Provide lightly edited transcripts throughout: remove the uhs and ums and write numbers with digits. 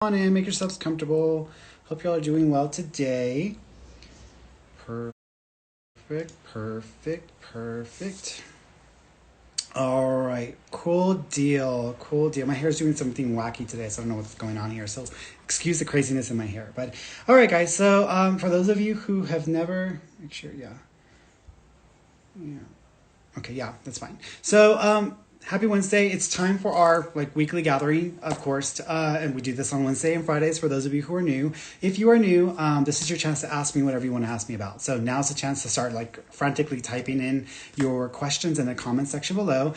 On in, make yourselves comfortable. Hope y'all are doing well today. Perfect, perfect, perfect. All right, cool deal, cool deal. My hair is doing something wacky today, so I don't know what's going on here. So excuse the craziness in my hair. But all right, guys. So for those of you who have never, make sure, yeah. Okay, yeah, that's fine. So, happy Wednesday. It's time for our weekly gathering, of course, and we do this on Wednesday and Fridays for those of you who are new. If you are new, this is your chance to ask me whatever you want to ask me about. So now's the chance to start frantically typing in your questions in the comment section below.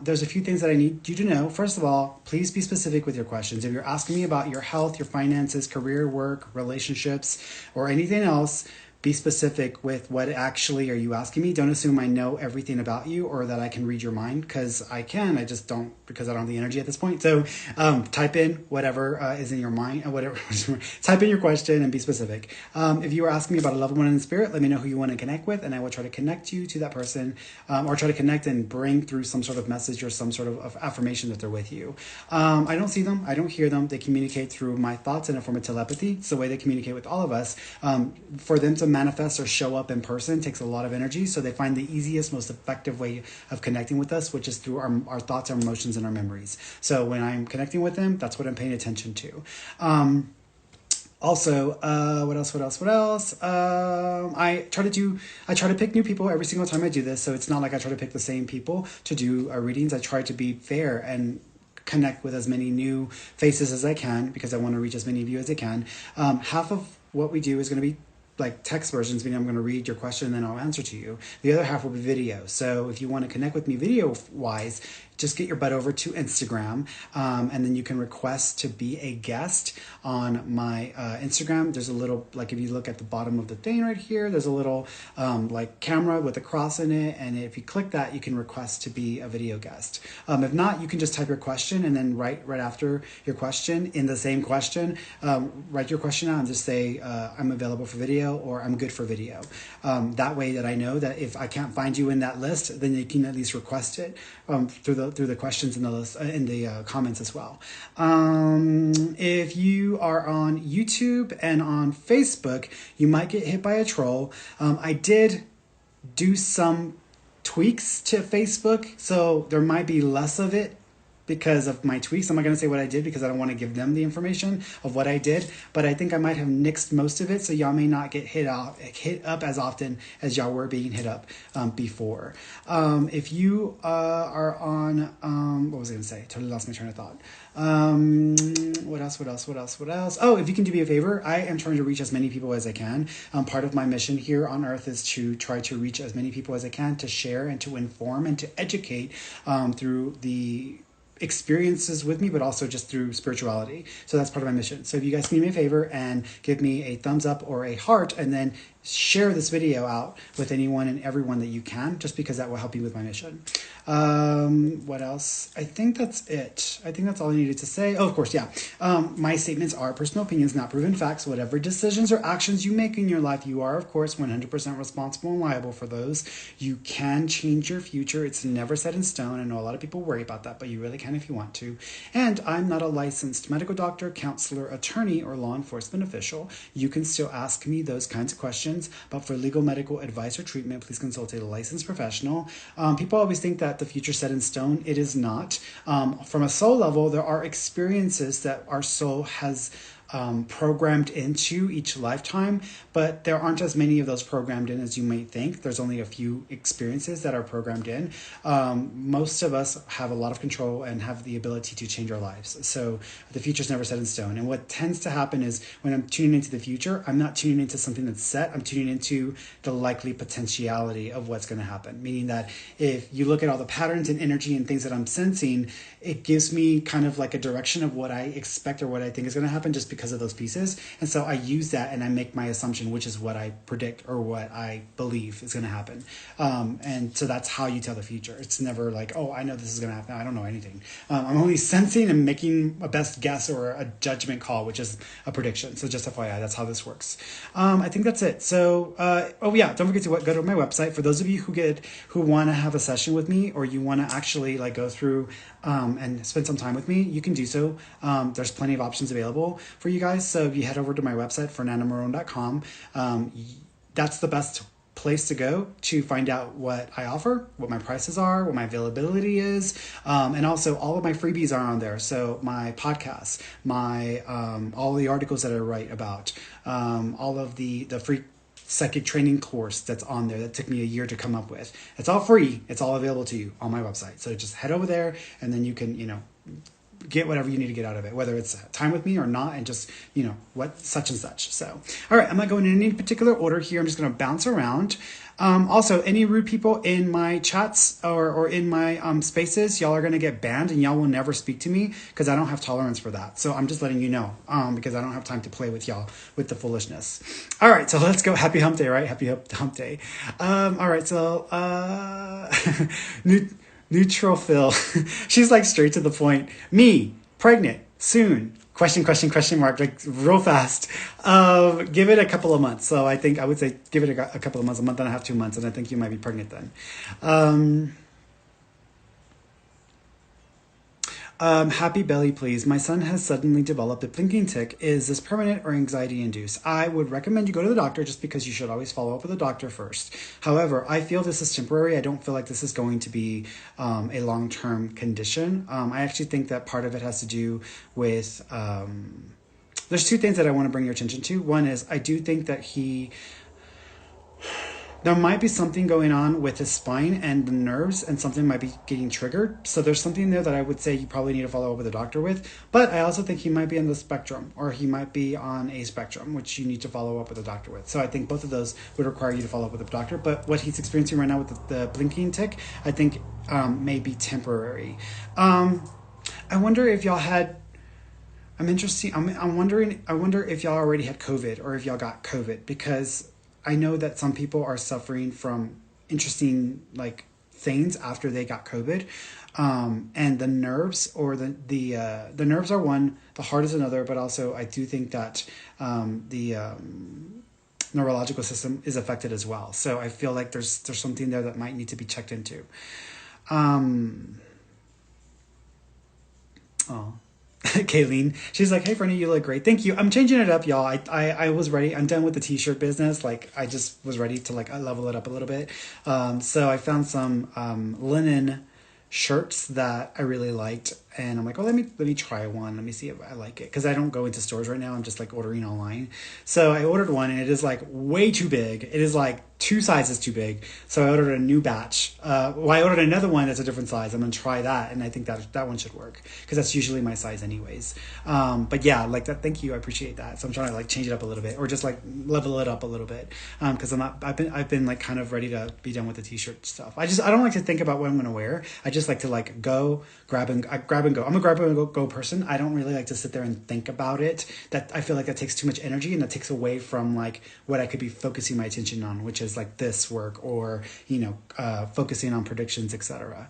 There's a few things that I need you to know. First of all, please be specific with your questions. If you're asking me about your health, your finances, career, work, relationships, or anything else, be specific with what actually are you asking me. Don't assume I know everything about you or that I can read your mind, because I can. I just don't, because I don't have the energy at this point. So type in whatever is in your mind, whatever. Type in your question and be specific. If you are asking me about a loved one in the spirit, let me know who you want to connect with, and I will try to connect you to that person, or try to connect and bring through some sort of message or some sort of affirmation that they're with you. I don't see them. I don't hear them. They communicate through my thoughts in a form of telepathy. It's the way they communicate with all of us. For them to manifest or show up in person takes a lot of energy, so they find the easiest, most effective way of connecting with us, which is through our thoughts, our emotions, and our memories. So when I'm connecting with them, that's what I'm paying attention to. Also, what else? I try to pick new people every single time I do this, so it's not like I try to pick the same people to do readings. I try to be fair and connect with as many new faces as I can, because I want to reach as many of you as I can. Half of what we do is going to be text versions, meaning I'm going to read your question and then I'll answer to you. The other half will be video. So if you want to connect with me video wise, just get your butt over to Instagram, and then you can request to be a guest on my Instagram. There's a little, if you look at the bottom of the thing right here, there's a little camera with a cross in it, and if you click that, you can request to be a video guest. If not, you can just type your question, and then right after your question, in the same question, write your question out and just say, I'm available for video, or I'm good for video. That way that I know that if I can't find you in that list, then you can at least request it through the questions in the list, in the comments as well. If you are on YouTube and on Facebook, you might get hit by a troll. I did do some tweaks to Facebook, so there might be less of it because of my tweaks. I'm not going to say what I did because I don't want to give them the information of what I did, but I think I might have nixed most of it, so y'all may not get hit up as often as y'all were being hit up before. If you are on, what was I going to say? Totally lost my train of thought. What else? Oh, if you can do me a favor, I am trying to reach as many people as I can. Part of my mission here on earth is to try to reach as many people as I can, to share and to inform and to educate through the experiences with me, but also just through spirituality. So that's part of my mission. So if you guys can do me a favor and give me a thumbs up or a heart, and then share this video out with anyone and everyone that you can, just because that will help me with my mission. What else? I think that's it. I think that's all I needed to say. Oh, of course, yeah. My statements are personal opinions, not proven facts. Whatever decisions or actions you make in your life, you are, of course, 100% responsible and liable for those. You can change your future. It's never set in stone. I know a lot of people worry about that, but you really can if you want to. And I'm not a licensed medical doctor, counselor, attorney, or law enforcement official. You can still ask me those kinds of questions, but for legal medical advice or treatment, please consult a licensed professional. People always think that the future is set in stone. It is not. From a soul level, there are experiences that our soul has programmed into each lifetime, but there aren't as many of those programmed in as you might think. There's only a few experiences that are programmed in. Most of us have a lot of control and have the ability to change our lives. So the future's never set in stone. And what tends to happen is when I'm tuning into the future, I'm not tuning into something that's set. I'm tuning into the likely potentiality of what's going to happen. Meaning that if you look at all the patterns and energy and things that I'm sensing, it gives me kind of like a direction of what I expect or what I think is going to happen, just because because of those pieces. And so I use that and I make my assumption, which is what I predict or what I believe is going to happen. And so that's how you tell the future. It's never like, oh, I know this is going to happen. I don't know anything. I'm only sensing and making a best guess or a judgment call, which is a prediction. So just FYI, that's how this works. I think that's it. So, don't forget to go to my website. For those of you who want to have a session with me, or you want to actually like go through and spend some time with me, you can do so. There's plenty of options available for you guys. So if you head over to my website, fernandamarone.com, that's the best place to go to find out what I offer, what my prices are, what my availability is, and also all of my freebies are on there. So my podcasts, my all the articles that I write about, all of the free psychic training course that's on there that took me a year to come up with. It's all free. It's all available to you on my website. So just head over there and then you can, get whatever you need to get out of it, whether it's time with me or not, and just, what such and such. So, all right, I'm not going in any particular order here. I'm just going to bounce around. Also, any rude people in my chats or in my spaces, y'all are going to get banned and y'all will never speak to me because I don't have tolerance for that. So I'm just letting you know because I don't have time to play with y'all with the foolishness. All right, so let's go. Happy hump day, right? Happy hump day. All right, so neutrophil. She's like straight to the point. Me, pregnant, soon. Question mark, like real fast. Give it a couple of months. So I think I would say give it a couple of months, a month and a half, 2 months, and I think you might be pregnant then. Happy belly, please. My son has suddenly developed a blinking tic. Is this permanent or anxiety induced? I would recommend you go to the doctor just because you should always follow up with the doctor first. However, I feel this is temporary. I don't feel like this is going to be a long-term condition. I actually think that part of it has to do with... there's two things that I want to bring your attention to. One is I do think that there might be something going on with his spine and the nerves, and something might be getting triggered. So there's something there that I would say you probably need to follow up with a doctor with. But I also think he might be on the spectrum, or he might be on a spectrum, which you need to follow up with a doctor with. So I think both of those would require you to follow up with a doctor. But what he's experiencing right now with the blinking tic, I think may be temporary. I wonder if y'all had... I wonder if y'all already had COVID or if y'all got COVID, because I know that some people are suffering from interesting things after they got COVID, and the nerves or the nerves are one, the heart is another, but also I do think that the neurological system is affected as well. So I feel like there's something there that might need to be checked into. Kayleen, she's like, hey Ferny, you look great. Thank you. I'm changing it up, y'all. I was ready. I'm done with the t-shirt business. I just was ready to level it up a little bit. So I found some linen shirts that I really liked, and I'm like, oh, let me try one. Let me see if I like it, because I don't go into stores right now. I'm just ordering online. So I ordered one, and it is way too big. It is 2 sizes too big. So I ordered a new batch. I ordered another one that's a different size. I'm gonna try that, and I think that one should work because that's usually my size anyways. But yeah, that. Thank you, I appreciate that. So I'm trying to change it up a little bit, or just level it up a little bit, because I've been kind of ready to be done with the t-shirt stuff. I don't like to think about what I'm gonna wear. I just like to go grab and go. I'm a grab and go person. I don't really like to sit there and think about it. That I feel like that takes too much energy, and that takes away from what I could be focusing my attention on, which is this work, or focusing on predictions, etc.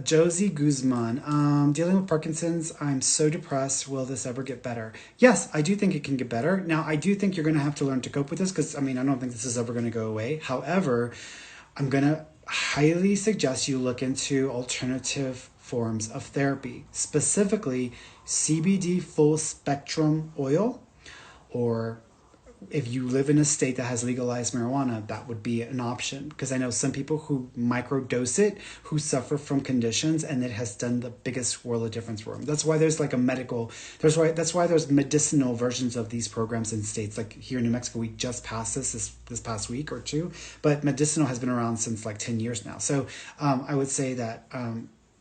Josie Guzman, dealing with Parkinson's, I'm so depressed. Will this ever get better? Yes, I do think it can get better. Now, I do think you're going to have to learn to cope with this, because I don't think this is ever going to go away. However, I'm going to highly suggest you look into alternative forms of therapy, specifically CBD full spectrum oil, or if you live in a state that has legalized marijuana, that would be an option, because I know some people who microdose it who suffer from conditions, and it has done the biggest world of difference for them. That's why there's that's why there's medicinal versions of these programs in states. Here in New Mexico, we just passed this past week or two, but medicinal has been around since 10 years now. So I would say that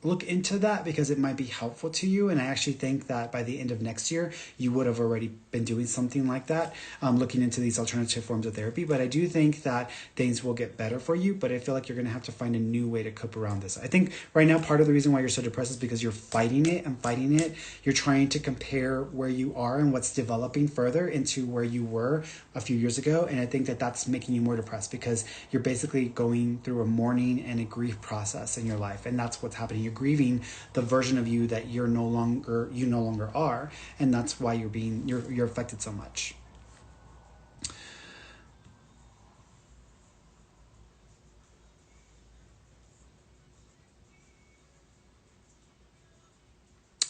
look into that because it might be helpful to you. And I actually think that by the end of next year, you would have already been doing something like that, looking into these alternative forms of therapy. But I do think that things will get better for you. But I feel like you're going to have to find a new way to cope around this. I think right now, part of the reason why you're so depressed is because you're fighting it and fighting it. You're trying to compare where you are and what's developing further into where you were a few years ago. And I think that that's making you more depressed because you're basically going through a mourning and a grief process in your life. And that's what's happening. You're grieving the version of you that you no longer are, and that's why you're affected so much.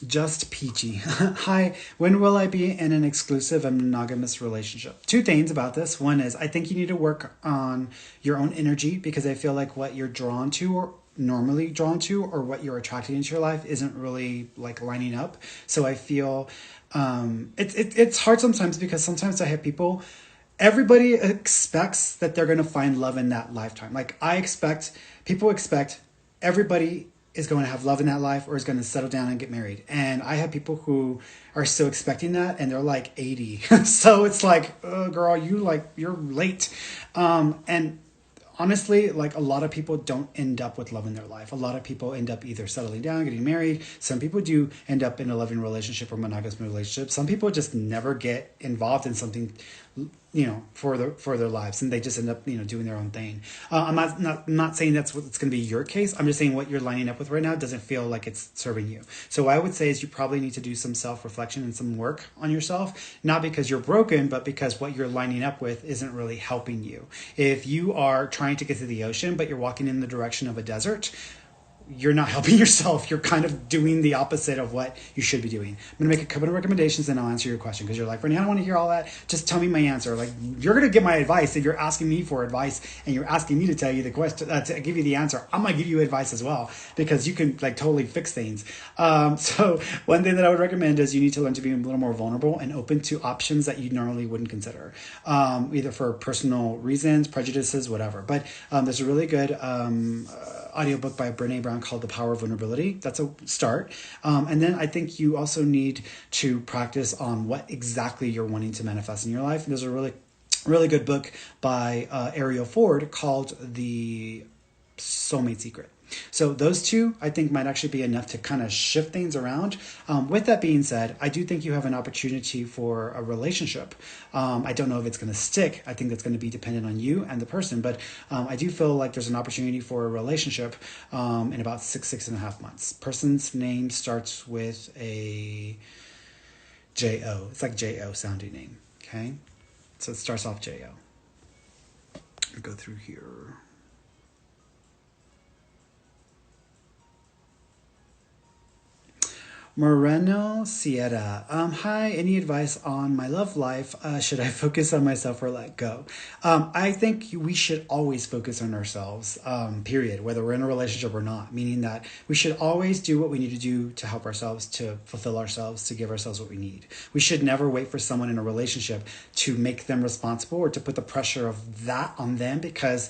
Just peachy. Hi, when will I be in an exclusive and monogamous relationship? Two things about this. One is I think you need to work on your own energy because I feel like what you're drawn to or normally drawn to or what you're attracting into your life isn't really like lining up. So I feel it's hard sometimes because sometimes I have people, everybody expects that they're going to find love in that lifetime. Like people expect everybody is going to have love in that life or is going to settle down and get married. And I have people who are still expecting that and they're like 80. So it's like, oh, girl, you're late. And honestly, like a lot of people don't end up with love in their life. A lot of people end up either settling down, getting married. Some people do end up in a loving relationship or monogamous relationship. Some people just never get involved in something, for their lives, and they just end up, doing their own thing. I'm not saying that's what's going to be your case. I'm just saying what you're lining up with right now doesn't feel like it's serving you. So what I would say is you probably need to do some self-reflection and some work on yourself, not because you're broken, but because what you're lining up with isn't really helping you. If you are trying to get to the ocean, but you're walking in the direction of a desert, you're not helping yourself. You're kind of doing the opposite of what you should be doing. I'm going to make a couple of recommendations and I'll answer your question because you're like, Ferny, I don't want to hear all that. Just tell me my answer. Like, you're going to get my advice. If you're asking me for advice and you're asking me to tell you the question, to give you the answer, I'm going to give you advice as well because you can like totally fix things. So one thing that I would recommend is you need to learn to be a little more vulnerable and open to options that you normally wouldn't consider, either for personal reasons, prejudices, whatever. But there's a really good audiobook by Brene Brown called The Power of Vulnerability. That's a start. And then I think you also need to practice on what exactly you're wanting to manifest in your life. And there's a really good book by Ariel Ford called The Soulmate Secret. So those two, I think, might actually be enough to kind of shift things around. With that being said, I do think you have an opportunity for a relationship. I don't know if it's going to stick. I think that's going to be dependent on you and the person. But I do feel like there's an opportunity for a relationship in about 6.5 months. Person's name starts with a J-O. It's like J-O sounding name. Okay? So it starts off J-O. I'll go through here. Moreno Sierra. Hi, any advice on my love life? Should I focus on myself or let go? I think we should always focus on ourselves, period, whether we're in a relationship or not, meaning that we should always do what we need to do to help ourselves, to fulfill ourselves, to give ourselves what we need. We should never wait for someone in a relationship to make them responsible or to put the pressure of that on them because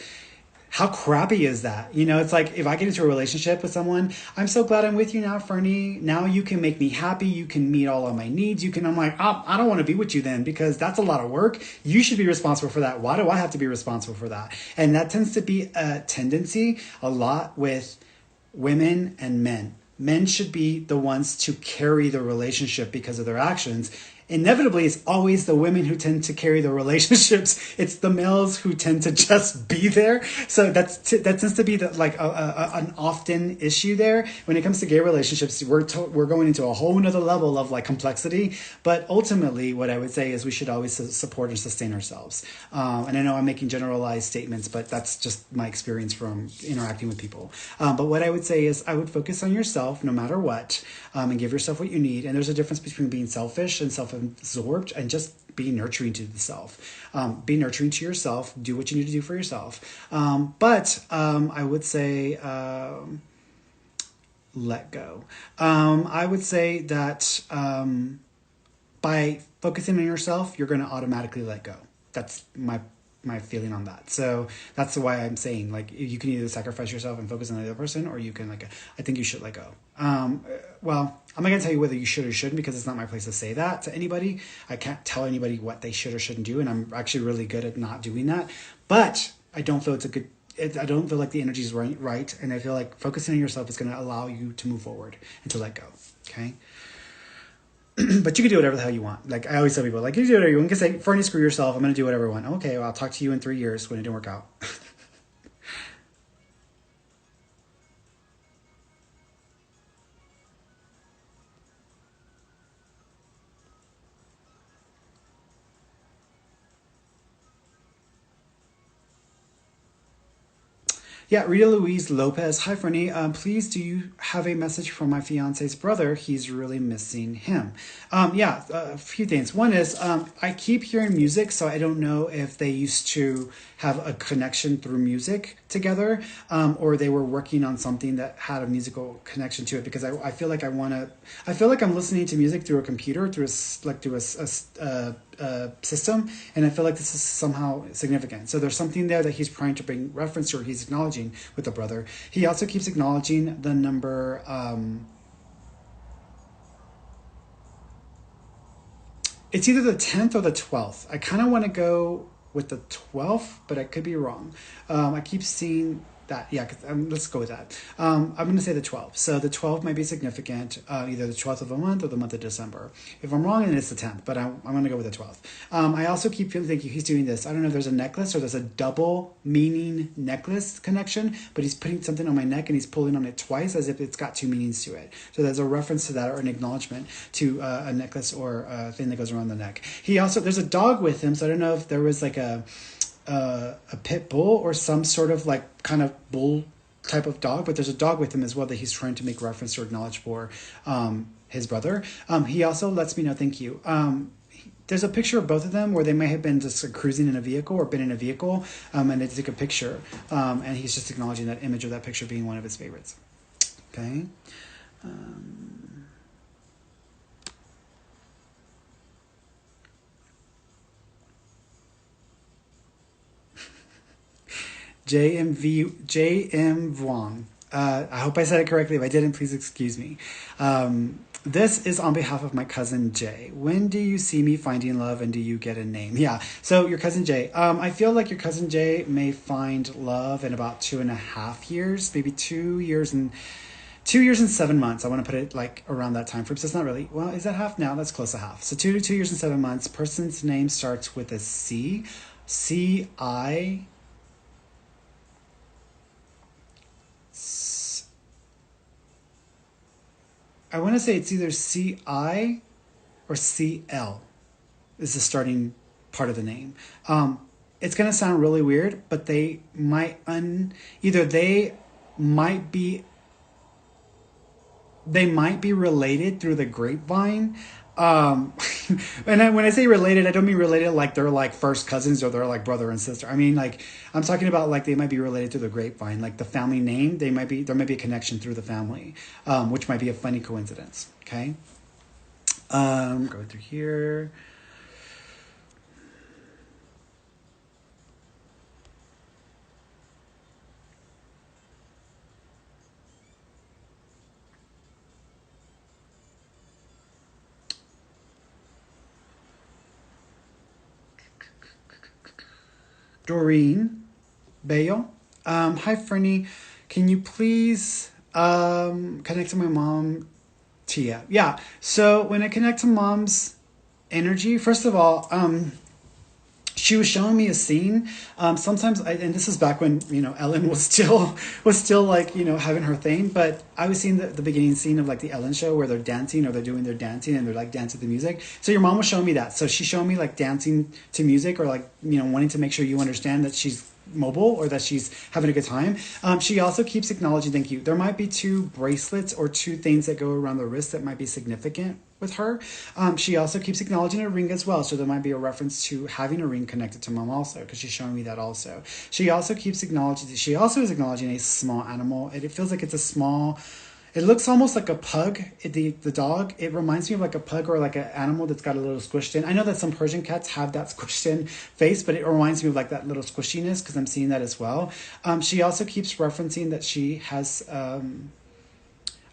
how crappy is that? It's like if I get into a relationship with someone, I'm so glad I'm with you now, Ferny. Now you can make me happy. You can meet all of my needs. I'm like, oh, I don't want to be with you then because that's a lot of work. You should be responsible for that. Why do I have to be responsible for that? And that tends to be a tendency a lot with women and men. Men should be the ones to carry the relationship because of their actions. Inevitably, it's always the women who tend to carry the relationships. It's the males who tend to just be there. So that tends to be an often issue there. When it comes to gay relationships, we're going into a whole nother level of like complexity. But ultimately, what I would say is we should always support and sustain ourselves. And I know I'm making generalized statements, but that's just my experience from interacting with people. But what I would say is I would focus on yourself no matter what, and give yourself what you need. And there's a difference between being selfish and self-absorbed and just be nurturing to the self. Be nurturing to yourself. Do what you need to do for yourself. But I would say let go. I would say that by focusing on yourself, you're going to automatically let go. That's my my feeling on that. So that's why I'm saying, like, you can either sacrifice yourself and focus on the other person, or you can, like, I think you should let go. Well, I'm not gonna tell you whether you should or shouldn't, because it's not my place to say that to anybody. I can't tell anybody what they should or shouldn't do, and I'm actually really good at not doing that. But I don't feel it's a good. I don't feel like the energy is right, and I feel like focusing on yourself is going to allow you to move forward and to let go. Okay. But you can do whatever the hell you want. Like I always tell people, like, you do whatever you want. You can say, Ferny, screw yourself. I'm going to do whatever I want. Okay, well, I'll talk to you in 3 years when it didn't work out. Yeah, Rita Louise Lopez. Hi, Fernie. Please, do you have a message from my fiance's brother? He's really missing him. Yeah, a few things. One is I keep hearing music, so I don't know if they used to have a connection through music together, or they were working on something that had a musical connection to it. Because I feel like I feel like I'm listening to music through a computer, through a system, and I feel like this is somehow significant. So there's something there that he's trying to bring reference to, or he's acknowledging with the brother. He also keeps acknowledging the number. It's either the 10th or the 12th. I kind of want to go with the 12th, but I could be wrong. I keep seeing that. Yeah, let's go with that. I'm going to say the 12th. So the 12th might be significant, either the 12th of the month or the month of December. If I'm wrong, then it's the 10th, but I'm going to go with the 12th. I also keep thinking he's doing this. I don't know if there's a necklace or there's a double meaning necklace connection, but he's putting something on my neck and he's pulling on it twice as if it's got two meanings to it. So there's a reference to that, or an acknowledgement to a necklace or a thing that goes around the neck. He also, there's a dog with him, so I don't know if there was like a pit bull or some sort of like kind of bull type of dog, but there's a dog with him as well that he's trying to make reference or acknowledge for his brother. He also lets me know, thank you. There's a picture of both of them where they may have been just cruising in a vehicle or been in a vehicle, and they took a picture, and he's just acknowledging that image of that picture being one of his favorites. Okay. JM Vuong. I hope I said it correctly. If I didn't, please excuse me. This is on behalf of my cousin Jay. When do you see me finding love, and do you get a name? Yeah, so your cousin Jay. I feel like your cousin Jay may find love in about 2.5 years, maybe 2 years and 7 months. I want to put it like around that time frame. So it's not really, well, is that half now? That's close to half. So 2 years and 7 months. Person's name starts with a C. C-I... I want to say it's either C-I or C-L is the starting part of the name. It's going to sound really weird, but they might they might be related through the grapevine. And when I say related, I don't mean related like they're like first cousins or they're like brother and sister. I mean, like, I'm talking about like they might be related through the grapevine, like the family name. There might be a connection through the family, which might be a funny coincidence. Okay. Go through here. Doreen Bale. Hi, Fernie. Can you please connect to my mom, Tia? Yeah. So when I connect to mom's energy, first of all, she was showing me a scene. Sometimes, and this is back when Ellen was still like having her thing. But I was seeing the beginning scene of like the Ellen show where they're dancing or they're doing their dancing and they're like dancing to the music. So your mom was showing me that. So she showed me like dancing to music or like wanting to make sure you understand that she's mobile or that she's having a good time. She also keeps acknowledging, thank you. There might be 2 bracelets or 2 things that go around the wrist that might be significant with her. She also keeps acknowledging a ring as well. So there might be a reference to having a ring connected to mom also, because she's showing me that also. She also is acknowledging a small animal. It feels like it's a small It looks almost like a pug, the dog. It reminds me of like a pug or like an animal that's got a little squished in. I know that some Persian cats have that squished in face, but it reminds me of like that little squishiness because I'm seeing that as well. She also keeps referencing that she has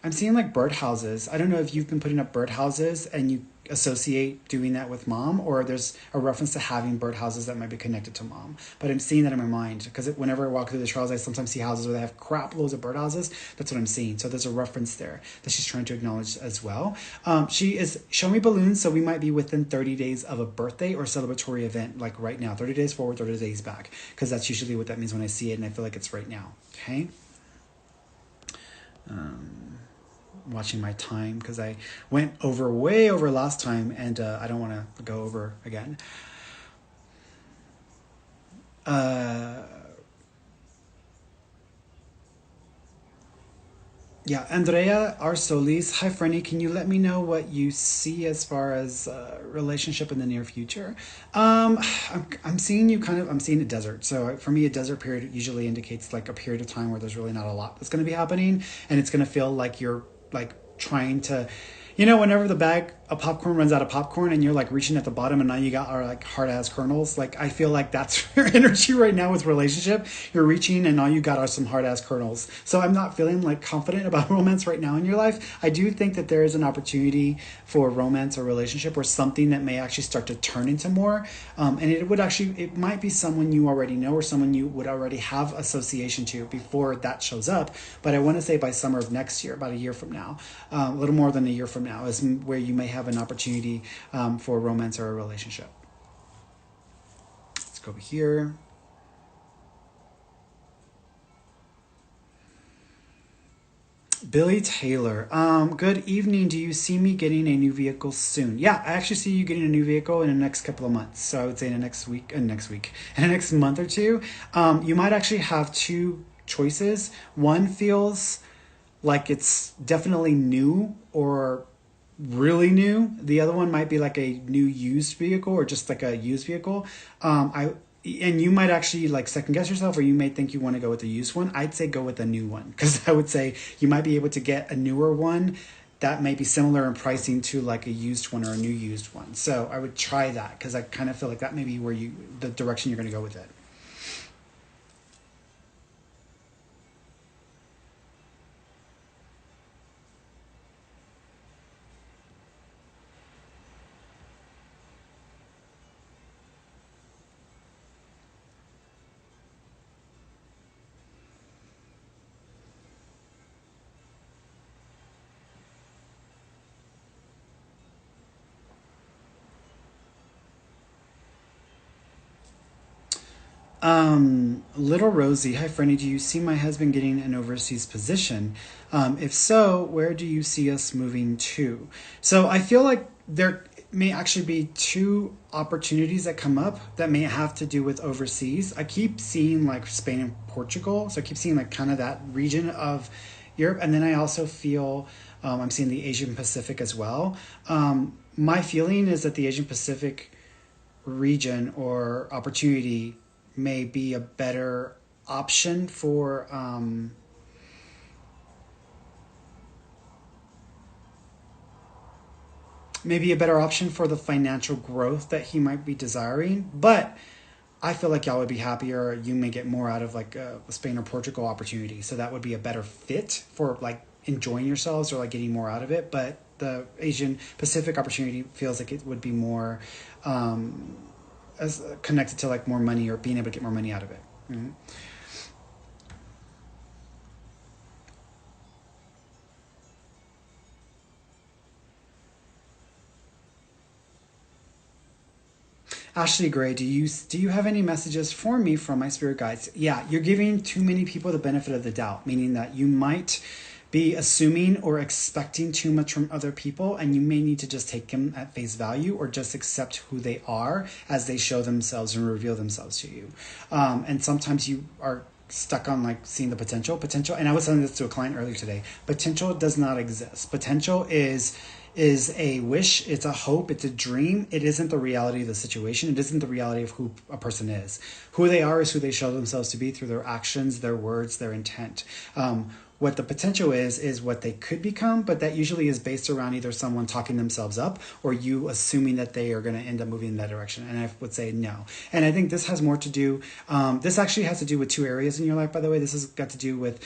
I'm seeing like birdhouses. I don't know if you've been putting up birdhouses and you associate doing that with mom, or there's a reference to having birdhouses that might be connected to mom. But I'm seeing that in my mind because whenever I walk through the trails, I sometimes see houses where they have crap loads of birdhouses. That's what I'm seeing. So there's a reference there that she's trying to acknowledge as well. She is showing me balloons, so we might be within 30 days of a birthday or celebratory event, like right now. 30 days forward, 30 days back, because that's usually what that means when I see it, and I feel like it's right now. Okay. Watching my time because I went way over last time, and I don't want to go over again. Yeah, Andrea Arsolis. Hi, Ferny. Can you let me know what you see as far as relationship in the near future? I'm seeing you I'm seeing a desert. So for me, a desert period usually indicates like a period of time where there's really not a lot that's going to be happening, and it's going to feel like you're like trying to, whenever the bag of popcorn runs out of popcorn and you're like reaching at the bottom and now you got are like hard ass kernels. Like I feel like that's your energy right now with relationship. You're reaching and all you got are some hard ass kernels. So I'm not feeling like confident about romance right now in your life. I do think that there is an opportunity for romance or relationship or something that may actually start to turn into more. And it might be someone you already know or someone you would already have association to before that shows up. But I want to say by summer of next year, about a year from now, a little more than a year from now is where you may have an opportunity for romance or a relationship. Let's go over here. Billy Taylor. Good evening. Do you see me getting a new vehicle soon? Yeah, I actually see you getting a new vehicle in the next couple of months. So I would say in the next month or two. You might actually have two choices. One feels like it's definitely new or really new. The other one might be like a new used vehicle or just like a used vehicle. And you might actually like second guess yourself, or you may think you want to go with the used one. I'd say go with the new one, because I would say you might be able to get a newer one that may be similar in pricing to like a used one or a new used one. So I would try that, because I kind of feel like that may be the direction you're going to go with it. Little Rosie, hi Franny, do you see my husband getting an overseas position? If so, where do you see us moving to? So I feel like there may actually be two opportunities that come up that may have to do with overseas. I keep seeing like Spain and Portugal, so I keep seeing like kind of that region of Europe, and then I also feel I'm seeing the Asian Pacific as well. My feeling is that the Asian Pacific region or opportunity may be a better option for the financial growth that he might be desiring. But I feel like y'all would be happier. You may get more out of like a Spain or Portugal opportunity. So that would be a better fit for like enjoying yourselves or like getting more out of it. But the Asian Pacific opportunity feels like it would be more as connected to like more money or being able to get more money out of it. Mm-hmm. Ashley Gray, do you have any messages for me from my spirit guides? Yeah, you're giving too many people the benefit of the doubt, meaning that you might be assuming or expecting too much from other people, and you may need to just take them at face value or just accept who they are as they show themselves and reveal themselves to you. And sometimes you are stuck on like seeing the potential, and I was telling this to a client earlier today. Potential does not exist. Potential is a wish, it's a hope, it's a dream. It isn't the reality of the situation. It isn't the reality of who a person is. Who they are is who they show themselves to be through their actions, their words, their intent. what the potential is what they could become, but that usually is based around either someone talking themselves up or you assuming that they are going to end up moving in that direction. And I would say no. And I think this has more to do, this actually has to do with two areas in your life, by the way. This has got to do with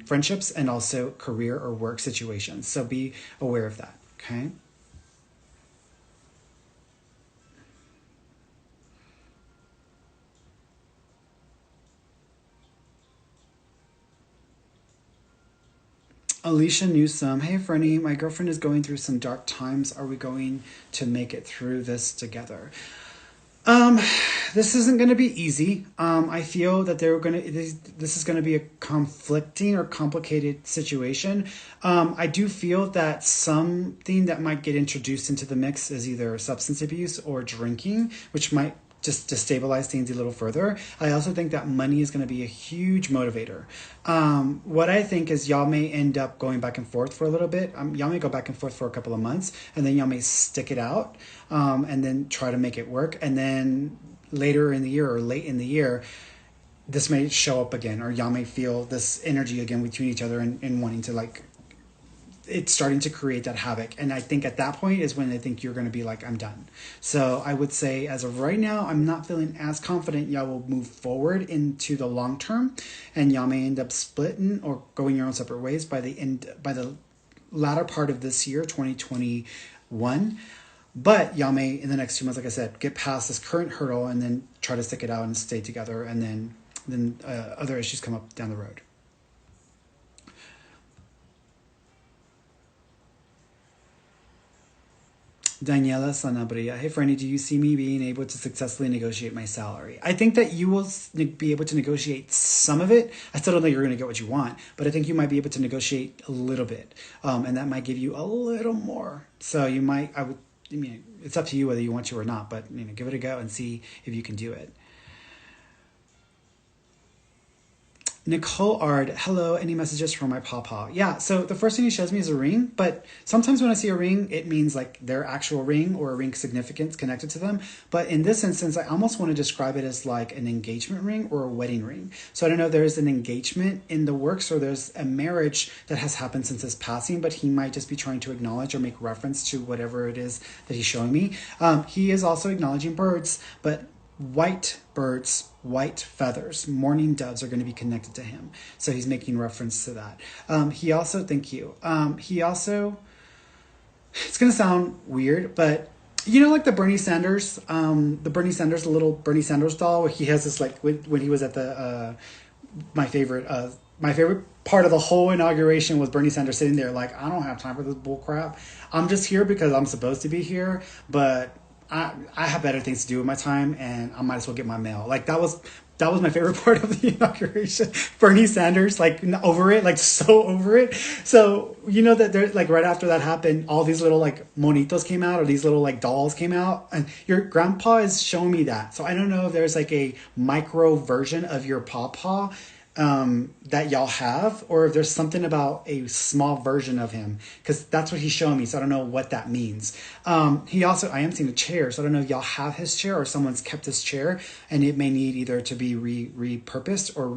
friendships and also career or work situations. So be aware of that, okay? Alicia Newsom, hey Ferny, my girlfriend is going through some dark times. Are we going to make it through this together? Um, this isn't going to be easy. I feel that this is going to be a conflicting or complicated situation. I do feel that something that might get introduced into the mix is either substance abuse or drinking, which might just destabilize things a little further. I also think that money is going to be a huge motivator. What I think is y'all may end up going back and forth for a little bit. Y'all may go back and forth for a couple of months, and then y'all may stick it out, and then try to make it work. And then later in the year or late in the year, this may show up again, or y'all may feel this energy again between each other and wanting to like, it's starting to create that havoc. And I think at that point is when I think you're going to be like, I'm done. So I would say as of right now, I'm not feeling as confident y'all will move forward into the long term, and y'all may end up splitting or going your own separate ways by the latter part of this year, 2021. But y'all may, in the next 2 months, like I said, get past this current hurdle and then try to stick it out and stay together. And then other issues come up down the road. Daniela Sanabria. Hey, Franny, do you see me being able to successfully negotiate my salary? I think that you will be able to negotiate some of it. I still don't think you're going to get what you want, but I think you might be able to negotiate a little bit. And that might give you a little more. So you might, I mean, it's up to you whether you want to or not, but give it a go and see if you can do it. Nicole Ard, hello, any messages from my papa? Yeah, so the first thing he shows me is a ring, but sometimes when I see a ring, it means like their actual ring or a ring significance connected to them. But in this instance, I almost want to describe it as like an engagement ring or a wedding ring. So I don't know if there's an engagement in the works or there's a marriage that has happened since his passing, but he might just be trying to acknowledge or make reference to whatever it is that he's showing me. He is also acknowledging birds, but white birds, white feathers, mourning doves are going to be connected to him. So he's making reference to that. He also, thank you. He also, it's going to sound weird, but like the Bernie Sanders, the little Bernie Sanders doll, where he has this like, when he was at the, my favorite part of the whole inauguration was Bernie Sanders sitting there like, I don't have time for this bull crap. I'm just here because I'm supposed to be here, but I have better things to do with my time, and I might as well get my mail. Like that was my favorite part of the inauguration. Bernie Sanders, like over it, like so over it. So that there, like right after that happened, all these little like monitos came out, or these little like dolls came out, and your grandpa is showing me that. So I don't know if there's like a micro version of your pawpaw that y'all have, or if there's something about a small version of him, because that's what he's showing me. So I don't know what that means. He also, I am seeing a chair, so I don't know if y'all have his chair or someone's kept his chair, and it may need either to be repurposed or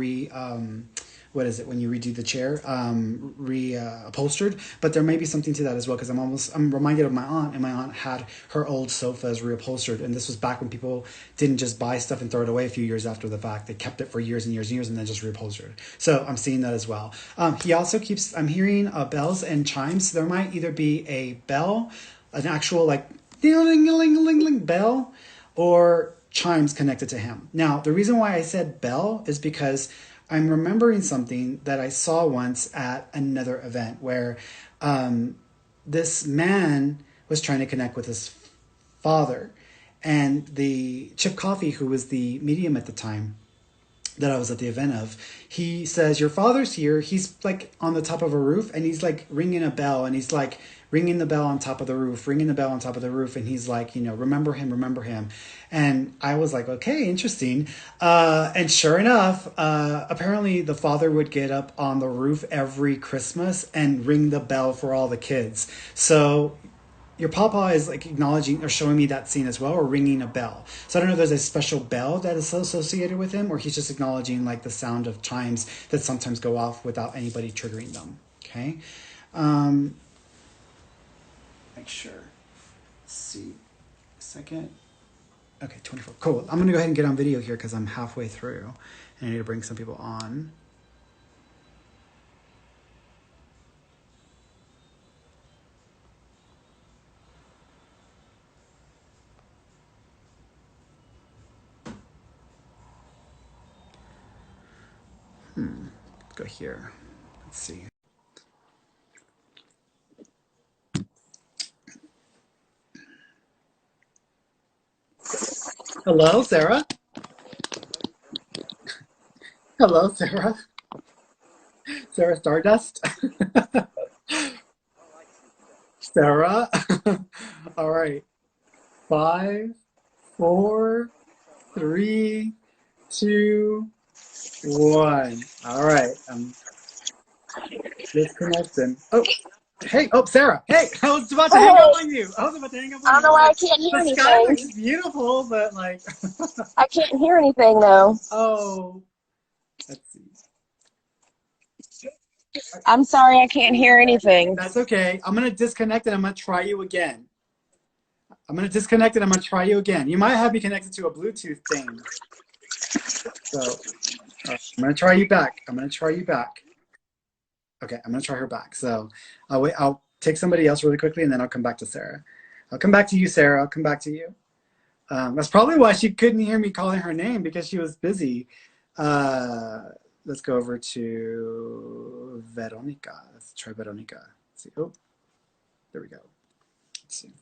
what is it when you redo the chair, upholstered. But there may be something to that as well, because I'm reminded of my aunt, and my aunt had her old sofas reupholstered, and this was back when people didn't just buy stuff and throw it away a few years after the fact. They kept it for years and years and years and then just reupholstered. So I'm seeing that as well. He also keeps, I'm hearing bells and chimes. There might either be a bell, an actual like ding-a-ling-a-ling-a-ling bell, or chimes connected to him. Now, the reason why I said bell is because I'm remembering something that I saw once at another event where this man was trying to connect with his father. And the Chip Coffey, who was the medium at the time that I was at the event of, he says, your father's here. He's like on the top of a roof, and he's like ringing a bell, and he's like ringing the bell on top of the roof, ringing the bell on top of the roof. And he's like, remember him, remember him. And I was like, okay, interesting. And sure enough, apparently the father would get up on the roof every Christmas and ring the bell for all the kids. So your papa is like acknowledging or showing me that scene as well, or ringing a bell. So I don't know if there's a special bell that is associated with him, or he's just acknowledging like the sound of chimes that sometimes go off without anybody triggering them. Okay. Um, Make sure. Let's see. Second. Okay, 24. Cool. I'm gonna go ahead and get on video here because I'm halfway through, and I need to bring some people on. Let's go here. Let's see. Hello, Sarah. Hello, Sarah. Sarah Stardust. Sarah. All right. 5, 4, 3, 2, 1. All right. I'm disconnecting. Oh, hey. Oh, Sarah. Hey, I was about to hang up Oh, on you. I was about to hang up I on don't you. know I'm why I like, can't hear the sky anything. looks beautiful, but like, I can't hear anything though. oh, let's see. I'm sorry, I can't hear anything. That's okay. I'm gonna disconnect and I'm gonna try you again. I'm gonna disconnect and I'm gonna try you again. You might have me connected to a Bluetooth thing. So I'm gonna try you back. I'm gonna try you back. Okay, I'm gonna try her back. So I'll wait. I'll take somebody else really quickly and then I'll come back to Sarah. I'll come back to you, Sarah. I'll come back to you. That's probably why she couldn't hear me calling her name because she was busy. Uh, let's go over to Veronica. Let's try Veronica. Let's see. Oh, there we go. Let's see.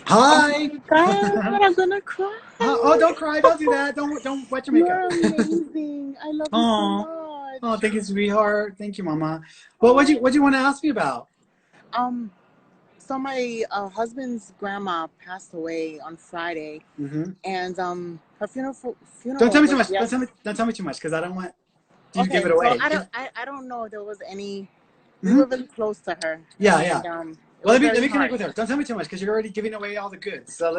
Hi. Oh my God, I'm gonna cry. Oh, don't cry. Don't do that. Don't wet your makeup. You're amazing. I love you so Oh, oh, much. thank you, sweetheart. Thank you, Mama. Well, Oh. what'd you want to ask me about? Um, so my husband's grandma passed away on Friday, Hmm. and her Don't tell funeral me too was much. yes. Don't tell me too much because I don't want you to give Okay, it so away. I don't know if there was any. We Hmm. were really close to her, Yeah, yeah. and it Well, was let very me connect hard. with her. Don't tell me too much because you're already giving away all the goods. So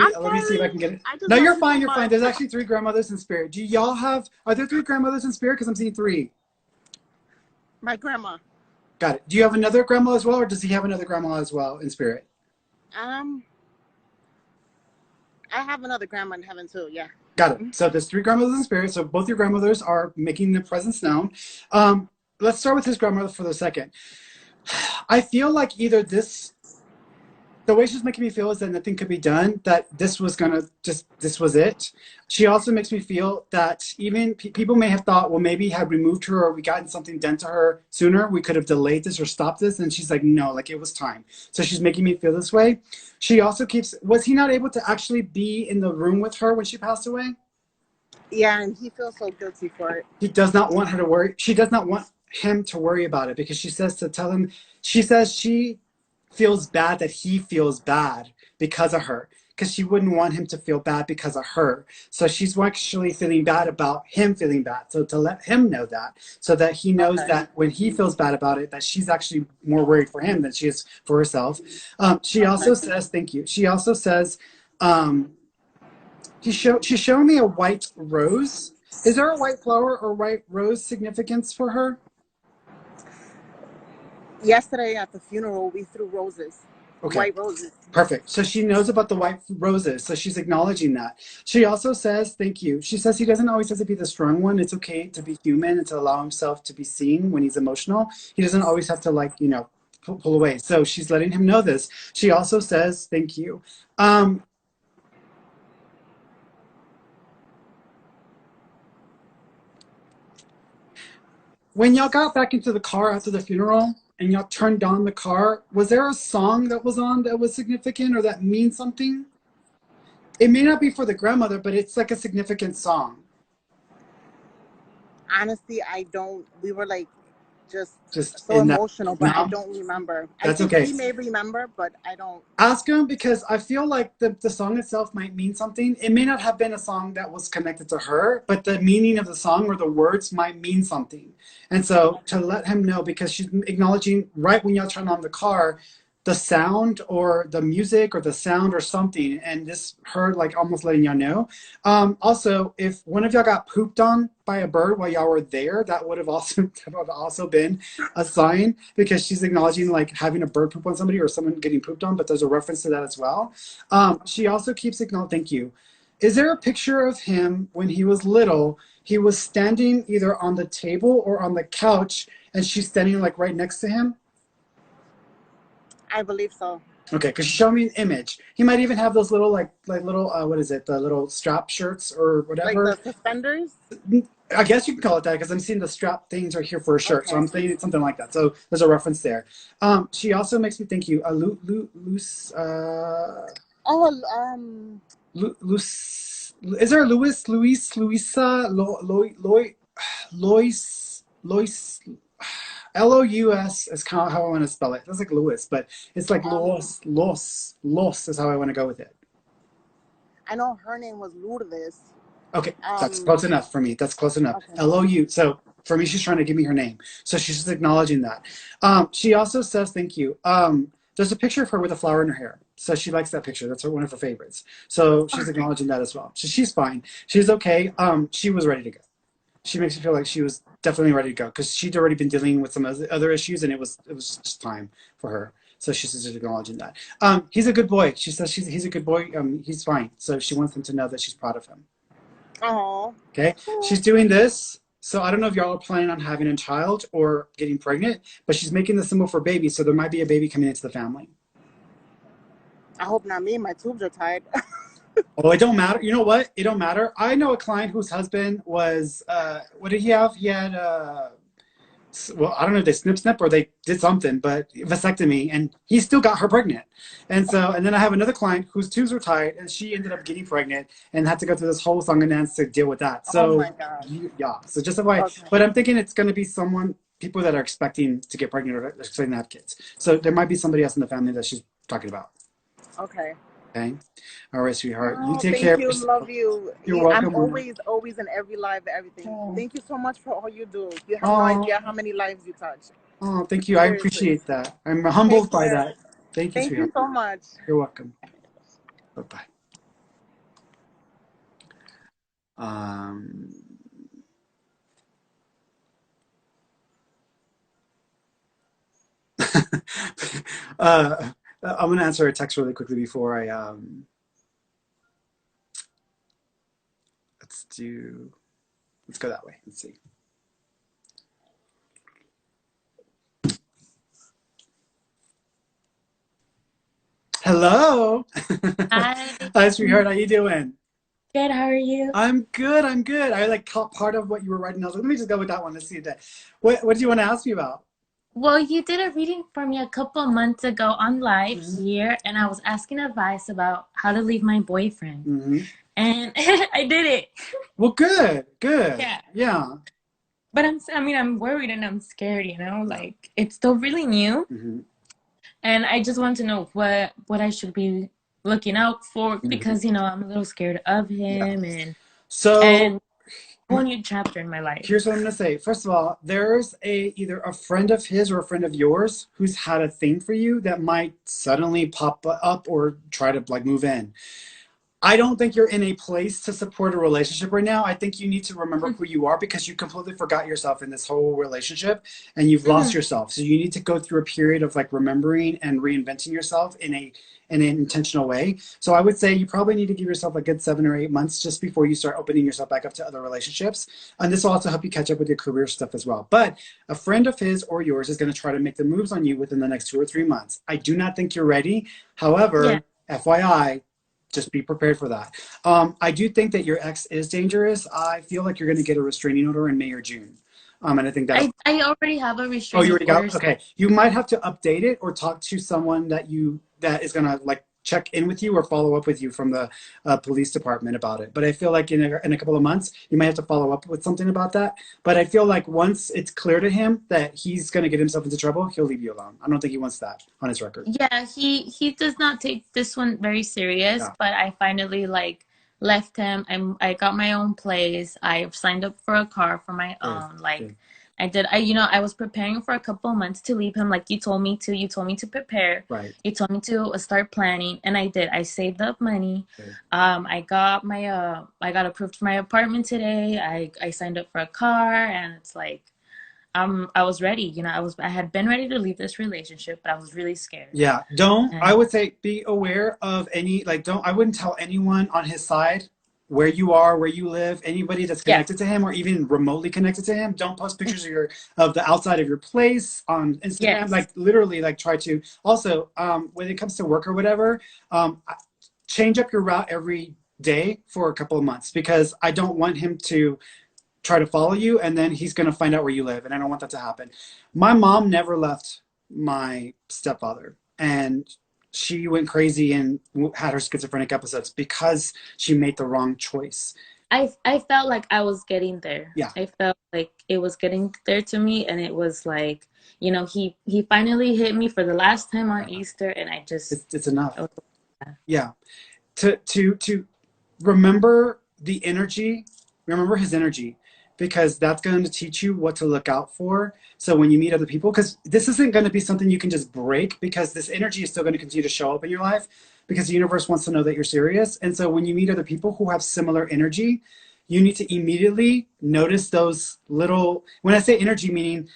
I'm let me see if I sorry. can get it. I just No, love you're you fine. so You're fine. much. There's actually three grandmothers in spirit. Do y'all have? Are there three grandmothers in spirit? Because I'm seeing three. My grandma. Got it. Do you have another grandma as well, or does he have another grandma as well in spirit? Um, I have another grandma in heaven too. Yeah. Got it. So there's three grandmothers in spirit. So both your grandmothers are making their presence known. Um, let's start with his grandmother for the second. I feel like either this, the way she's making me feel is that nothing could be done, that this was gonna just, this was it. She also makes me feel that even people may have thought, well, maybe had we moved her or we gotten something done to her sooner, we could have delayed this or stopped this. And she's like, no, like it was time. So she's making me feel this way. She also keeps, was he not able to actually be in the room with her when she passed away? Yeah, and he feels so guilty for it. He does not want her to worry. She does not want him to worry about it because she says to tell him, she says she feels bad that he feels bad because of her, because she wouldn't want him to feel bad because of her. So she's actually feeling bad about him feeling bad. So to let him know that, so that he knows Okay. that when he feels bad about it, that she's actually more worried for him than she is for herself. She Okay. also says, thank you. She also says, um, she's showing me a white rose. Is there a white flower or white rose significance for her? Yesterday at the funeral, we threw roses, Okay, white roses. perfect. So she knows about the white roses. So she's acknowledging that. She also says, thank you. She says he doesn't always have to be the strong one. It's okay to be human and to allow himself to be seen when he's emotional. He doesn't always have to, like, pull away. So she's letting him know this. She also says, thank you. Um, when y'all got back into the car after the funeral and y'all turned on the car, was there a song that was on that was significant or that means something? It may not be for the grandmother, but it's like a significant song. Honestly, I don't. We were like just Just so in that emotional, but I now. don't remember. I That's think okay. he may remember, but I don't. Ask him because I feel like the song itself might mean something. It may not have been a song that was connected to her, but the meaning of the song or the words might mean something. And so to let him know, because she's acknowledging right when y'all turn on the car, the sound or the music or the sound or something, and this her like almost letting y'all know. Also, if one of y'all got pooped on by a bird while y'all were there, that would have also that would have also been a sign because she's acknowledging like having a bird poop on somebody or someone getting pooped on, but there's a reference to that as well. She also keeps acknowledging, thank you. Is there a picture of him when he was little? He was standing either on the table or on the couch, and she's standing like right next to him. I believe so. Okay, because she showed me an image. He might even have those little like little what is it? The little strap shirts or Like whatever. the suspenders? I guess you can call it that because I'm seeing the strap things are here for a shirt, so Okay. I'm saying it's something like that. So there's a reference there. She also makes me think you loose Oh, loose. Is there a Louisa, Lois, Lous is kind of how I want to spell it. That's like Louis, but it's like um, Los is how I want to go with it. I know her name was Lourdes. Okay, that's Um, close enough for me. That's close enough. okay. Lou. So for me, she's trying to give me her name. So she's just acknowledging that. She also says thank you. There's a picture of her with a flower in her hair. So she likes that picture. That's one of her favorites. So she's acknowledging that as well. So she's fine. She's okay. She was ready to go. She makes me feel like she was definitely ready to go because she'd already been dealing with some other issues, and it was just time for her. So she's just acknowledging that. He's a good boy. She says he's a good boy. He's fine. So she wants him to know that she's proud of him. Oh. Okay, she's doing this. So I don't know if y'all are planning on having a child or getting pregnant, but she's making the symbol for baby. So there might be a baby coming into the family. I hope not me. My tubes are tied. Oh, it don't matter. You know what? It don't matter. I know a client whose husband was, what did he have? He had, well, I don't know if they snip or they did something, but vasectomy, and he still got her pregnant. And so, and then I have another client whose tubes were tied, and she ended up getting pregnant and had to go through this whole song and dance to deal with that. Oh So, my God. yeah. So just why, Okay. but I'm thinking it's going to be people that are expecting to get pregnant or expecting to have kids. So there might be somebody else in the family that she's talking about. Okay. Okay. All right, sweetheart. You Oh, take care thank of you. yourself. Love you. You're I'm welcome. always in every live, everything. Oh, Thank you so much for all you do. You have no Oh, idea how many lives you touch. oh, thank you. I Seriously. appreciate that. I'm Take humbled by care. that. Thank you, Thank you sweetheart. so much. You're welcome. Bye-bye. Um, I'm gonna answer a text really quickly before I let's do let's go that way. Let's see. Hello. Hi. Hi, sweetheart. How you doing? Good, how are you? I'm good. I'm good. I like caught part of what you were writing. I was like, let me just go with that one. Let's see that. What do you want to ask me about? Well, you did a reading for me a couple of months ago on live Mm-hmm. here, and I was asking advice about how to leave my boyfriend. Mm-hmm. And I did it. Well, good. Good. Yeah. Yeah. But I'm worried and I'm scared, like it's still really new. Mm-hmm. And I just want to know what I should be looking out for Mm-hmm. because, I'm a little scared of Yeah. him and So a whole new chapter in my life. here's what I'm gonna say. First of all, there's either a friend of his or a friend of yours who's had a thing for you that might suddenly pop up or try to like move in. I don't think you're in a place to support a relationship right now. I think you need to remember who you are because you completely forgot yourself in this whole relationship and you've lost yourself. So you need to go through a period of like remembering and reinventing yourself in an intentional way. So I would say you probably need to give yourself a good 7 or 8 months just before you start opening yourself back up to other relationships. And this will also help you catch up with your career stuff as well. But a friend of his or yours is going to try to make the moves on you within the next 2 or 3 months. I do not think you're ready. However, FYI, just be prepared for that. I do think that your ex is dangerous. I feel like you're going to get a restraining order in May or June. And I think that. I already have a Oh, you restraining already order. got. Okay, you might have to update it or talk to someone that is going to like check in with you or follow up with you from the police department about it. But I feel like in a couple of months, you might have to follow up with something about that. But I feel like once it's clear to him that he's going to get himself into trouble, he'll leave you alone. I don't think he wants that on his record. Yeah, he does not take this one very serious, Yeah. but I finally like left him. I got my own place. I signed up for a car for my Good, own. Like good. I did. I was preparing for a couple of months to leave him, like you told me to. You told me to prepare. Right. You told me to start planning, and I did. I saved up money. Good. I got approved for my apartment today. I signed up for a car, and it's like I was ready. I had been ready to leave this relationship, but I was really scared. Yeah. I would say be aware of I wouldn't tell anyone on his side where you are, where you live, anybody that's connected to him or even remotely connected to him. Don't post pictures of the outside of your place on Instagram. Yes. Like literally try to also, when it comes to work or whatever, change up your route every day for a couple of months, because I don't want him to try to follow you and then he's going to find out where you live, and I don't want that to happen. My mom never left my stepfather, and she went crazy and had her schizophrenic episodes because she made the wrong choice. I felt like I was getting there. Yeah. I felt like it was getting there to me, and it was like, he finally hit me for the last time on Easter, and I just it's enough. Yeah. To remember the energy, remember his energy, because that's going to teach you what to look out for. So when you meet other people, because this isn't going to be something you can just break, because this energy is still going to continue to show up in your life, because the universe wants to know that you're serious. And so when you meet other people who have similar energy, you need to immediately notice those little, when I say energy, meaning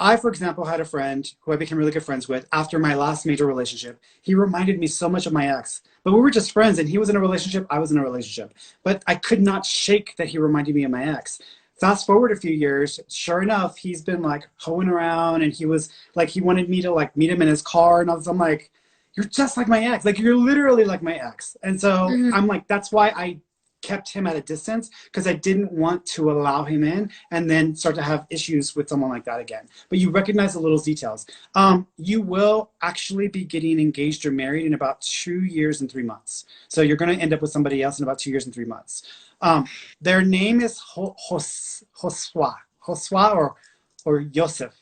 I, for example, had a friend who I became really good friends with after my last major relationship. He reminded me so much of my ex, but we were just friends, and he was in a relationship, I was in a relationship. But I could not shake that he reminded me of my ex. Fast forward a few years, sure enough, he's been like hoeing around, and he was like, he wanted me to like meet him in his car, and I'm like, you're just like my ex. Like, you're literally like my ex. And so I'm like, that's why I kept him at a distance, because I didn't want to allow him in and then start to have issues with someone like that again. But you recognize the little details. You will actually be getting engaged or married in about 2 years and 3 months. So you're going to end up with somebody else in about 2 years and 3 months. Their name is Josua or Yosef.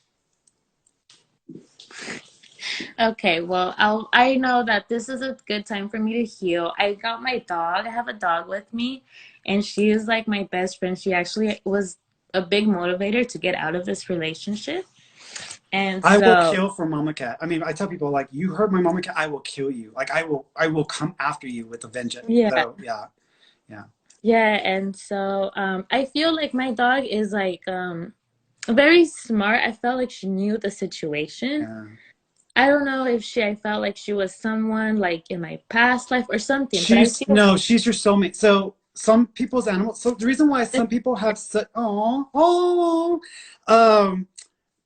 Okay, well, I know that this is a good time for me to heal. I got my dog. I have a dog with me, and she is like my best friend. She actually was a big motivator to get out of this relationship. And I will kill for Mama Cat. I mean, I tell people, like, you hurt my Mama Cat, I will kill you. Like, I will come after you with a vengeance. Yeah. So, yeah. Yeah, and so I feel like my dog is like very smart. I felt like she knew the situation. Yeah. I don't know if I felt like she was someone like in my past life or something. She's your soulmate. So some people's animals. So the reason why some people have such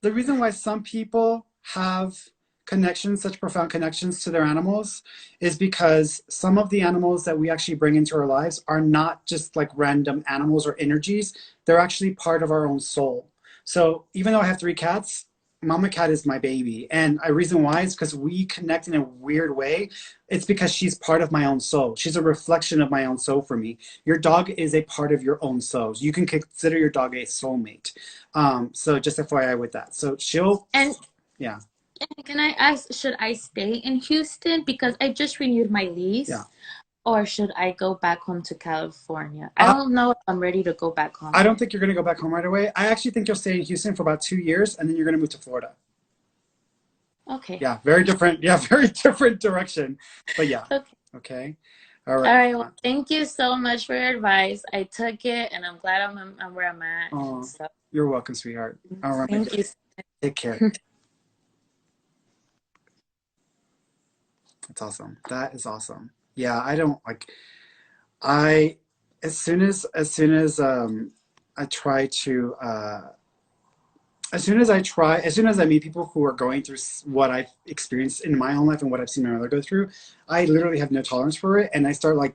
the reason why some people have connections, such profound connections to their animals, is because some of the animals that we actually bring into our lives are not just like random animals or energies. They're actually part of our own soul. So even though I have 3 cats, Mama Cat is my baby. And the reason why is because we connect in a weird way. It's because she's part of my own soul. She's a reflection of my own soul for me. Your dog is a part of your own soul. You can consider your dog a soulmate. So just FYI with that. So yeah. Can I ask, should I stay in Houston? Because I just renewed my lease. Yeah. Or should I go back home to California? I don't know if I'm ready to go back home. I don't think you're going to go back home right away. I actually think you'll stay in Houston for about 2 years, and then you're going to move to Florida. Okay. Yeah, very different. Yeah, very different direction. But yeah. Okay. All right. All right. Well, thank you so much for your advice. I took it, and I'm glad I'm where I'm at. So, you're welcome, sweetheart. All right. Thank you. Take care. That's awesome. That is awesome. Yeah, I don't like. As soon as I meet people who are going through what I've experienced in my own life and what I've seen my mother go through, I literally have no tolerance for it, and I start like,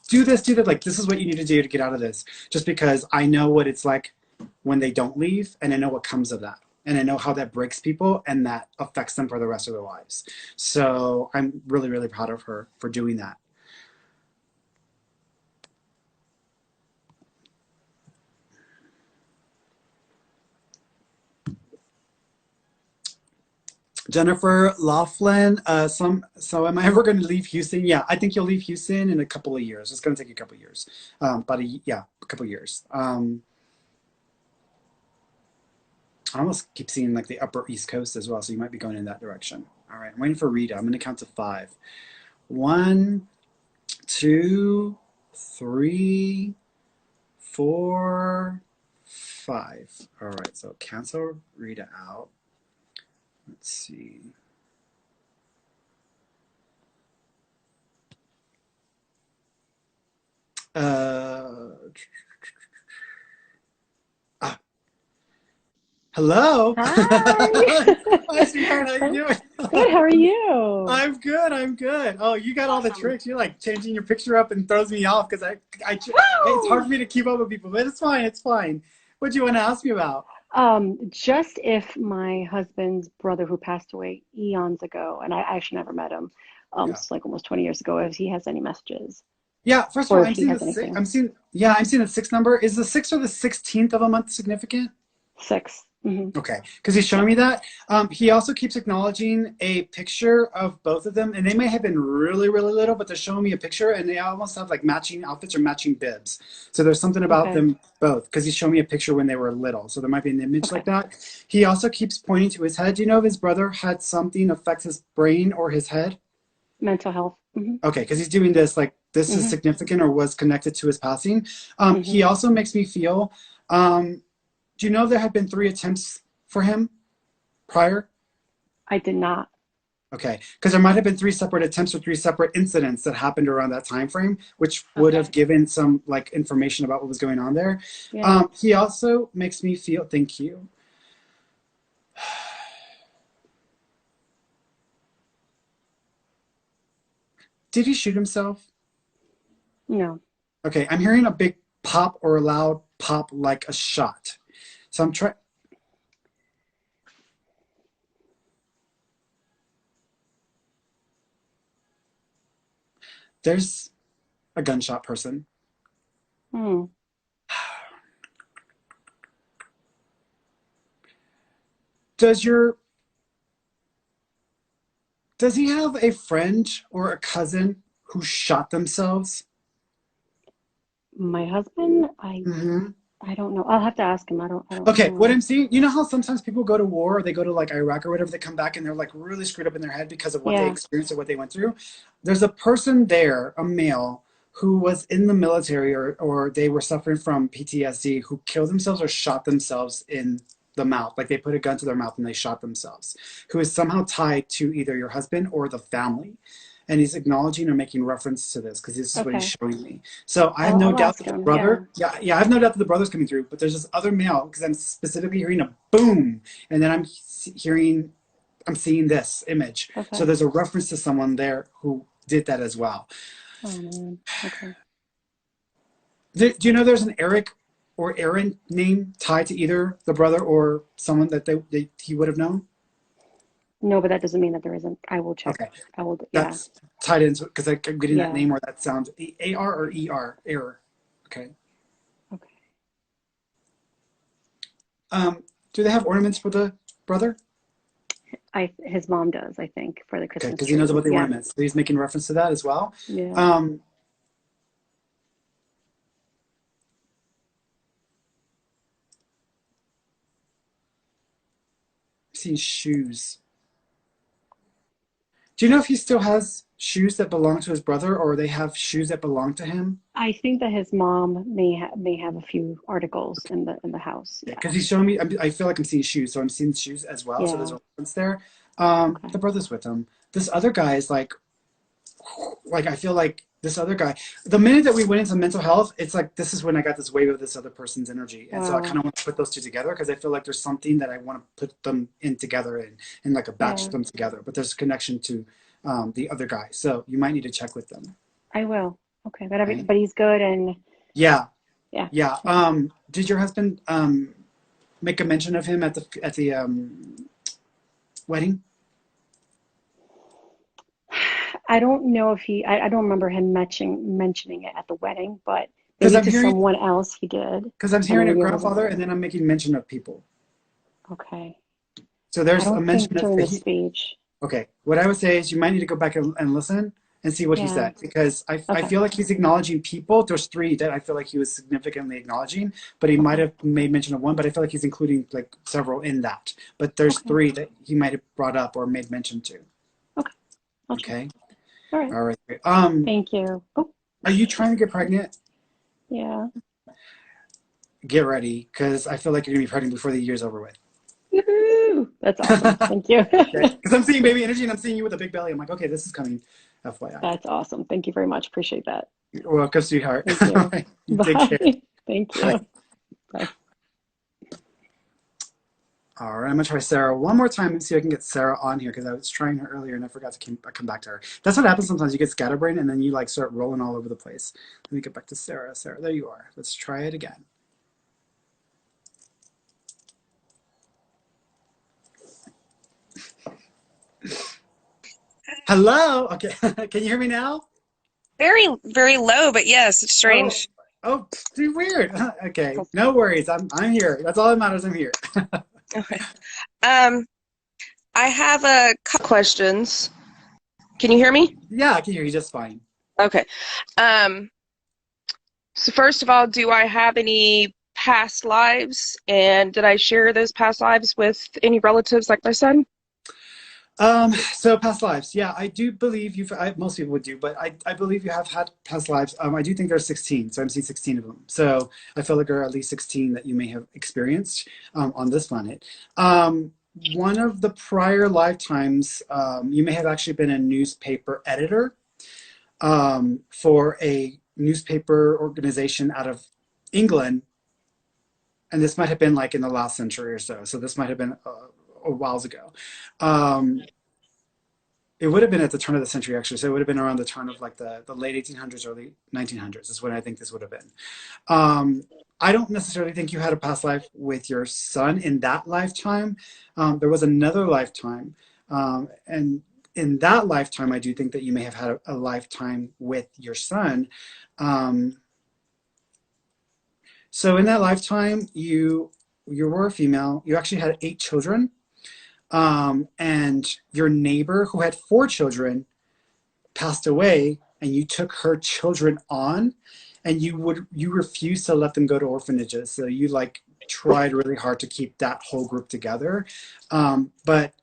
do this, like, this is what you need to do to get out of this, just because I know what it's like when they don't leave, and I know what comes of that. and I know how that breaks people and that affects them for the rest of their lives. So I'm really, really proud of her for doing that. Jennifer Laughlin, so am I ever going to leave Houston? Yeah, I think you'll leave Houston in a couple of years. It's going to take you a couple of years, a couple of years. I almost keep seeing like the Upper East Coast as well, so you might be going in that direction. All right, I'm waiting for Rita. I'm going to count to 5. 1, 2, 3, 4, 5. All right, so cancel Rita out. Let's see. Ah, hello. Hi. Hi, sweetheart. How you doing? Good. How are you? I'm good. I'm good. Oh, you got all the tricks. You're like changing your picture up and throws me off because it's hard for me to keep up with people, but it's fine. It's fine. What do you want to ask me about? Just if my husband's brother who passed away eons ago, and I actually never met him, Yeah. it's like almost 20 years ago, if he has any messages Yeah. First of or all, if I'm he seeing the has six. anything. I'm seeing the 6 number. Is the 6th or the 16th of a month significant? 6. Okay, because he's showing Yeah. me that. He also keeps acknowledging a picture of both of them, and they may have been really, really little, but they're showing me a picture, and they almost have like matching outfits or matching bibs. So there's something about Okay. them both, because he's showing me a picture when they were little. So there might be an image like Okay. that. He also keeps pointing to his head. Do you know if his brother had something affect his brain or his head? Mental health. Okay, because he's doing this like this is Hmm. significant or was connected to his passing. He Hmm. also makes me feel. Do you know there had been 3 attempts for him prior? I did not. Okay, because there might have been 3 separate attempts or 3 separate incidents that happened around that time frame, which would have Okay. given some like information about what was going on there. Yeah. He also makes me feel. Thank you. Did he shoot himself? No. Okay, I'm hearing a big pop or a loud pop like a shot. So I'm trying. There's a gunshot person. Hmm. Does your does he have a friend or a cousin who shot themselves? My husband, Mm-hmm. I don't know. I'll have to ask him. I don't Okay, what know. I'm seeing, you know how sometimes people go to war or they go to like Iraq or whatever, they come back and they're like really screwed up in their head because of what they Yeah. experienced or what they went through. There's a person there, a male, who was in the military or they were suffering from PTSD who killed themselves or shot themselves in the mouth. Like they put a gun to their mouth and they shot themselves, who is somehow tied to either your husband or the family. And he's acknowledging or making reference to this because this is what he's Okay. showing me. So I have I'll no I'll doubt ask that the him. Yeah. brother, yeah, I have no doubt that the brother's coming through, but there's this other male because I'm specifically hearing a boom, and then I'm seeing this image. So Okay. there's a reference to someone there who did that as well. Oh man. Okay. Do you know there's an Eric or Aaron name tied to either the brother or someone that he would have known? No, but that doesn't mean that there isn't. I will check. Okay, I will. Yeah. that's tied into because I'm getting that Yeah. name or that sound. AR or ER, error. Okay. Okay. Do they have ornaments for the brother? His mom does, I think, for the Okay, Christmas because he knows tree. about the Yeah. ornaments. So he's making reference to that as well. Yeah. Um, I've seen shoes. Do you know if he still has shoes that belong to his brother or they have shoes that belong to him? I think that his mom may have a few articles in the house. Yeah. Because he's showing me, I feel like I'm seeing shoes, so I'm seeing shoes as well. So there's Yeah. a reference there. Okay. The brother's with him. This other guy is like I feel like this other guy. The minute that we went into mental health, it's like this is when I got this wave of this other person's energy, and so I kind Wow. of want to put those two together because I feel like there's something that I want to put them in together and like a batch Yeah. them together. But there's a connection to the other guy, so you might need to check with them. I will. Okay. Okay? But he's good and Yeah, yeah. yeah. Okay. Did your husband make a mention of him at the wedding? I don't know if I don't remember him mentioning it at the wedding, but Because maybe I'm to hearing someone else he did, because I'm and hearing a maybe it wasn't grandfather, me. and then I'm making mention of people. Okay. So I there's a don't think mention of during the he. speech. Okay, what I would say is you might need to go back and listen and see what he Yeah. said because I Okay. feel like he's acknowledging people. There's three that I feel like he was significantly acknowledging, but he might Okay. have made mention of one, but I feel like he's including like several in that. But there's Okay. three that he might have brought up or made mention to. Okay. Gotcha. Okay. All right. All right. Thank you. Oh, Are you trying to get pregnant? yeah. Get ready because I feel like you're gonna be pregnant before the year's over with. Woohoo! That's awesome. Thank you. Okay. Because I'm seeing baby energy and I'm seeing you with a big belly. I'm like, okay, this is coming. FYI. That's awesome. Thank you very much. Appreciate that. You're welcome, sweetheart. Thank All you. right. You take care. Bye. Thank Bye. you. Bye. All right, I'm gonna try Sarah one more time and see if I can get Sarah on here because I was trying her earlier and I forgot to come back to her. That's what happens sometimes. You get scatterbrained and then you like start rolling all over the place. Let me get back to Sarah. Sarah, there you are. Let's try it again. Hello. Okay, can you hear me now? Very, very low, but yes, it's Oh, strange. oh, too weird. Okay, no worries. I'm here. That's all that matters. I'm here. Okay. Um, I have a couple questions. Can you hear me? Yeah, I can hear you just fine. Okay. Um, so first of all, do I have any past lives? And did I share those past lives with any relatives like my son? So past lives, yeah, I do believe most people would do, but I believe you have had past lives. I do think there's 16, so I'm seeing 16 of them. So I feel like there are at least 16 that you may have experienced on this planet. One of the prior lifetimes, you may have actually been a newspaper editor for a newspaper organization out of England, and this might have been like in the last century or so. So this might have been a whiles ago. Um, It would have been at the turn of the century, actually. So it would have been around the turn of like the late 1800s, early 1900s is when I think this would have been. Um, I don't necessarily think you had a past life with your son in that lifetime. There was another lifetime. And in that lifetime, I do think that you may have had a lifetime with your son. Um, so in that lifetime, you were a female. You actually had 8 children. And your neighbor who had 4 children passed away and you took her children on and you refused to let them go to orphanages, so you like tried really hard to keep that whole group together, but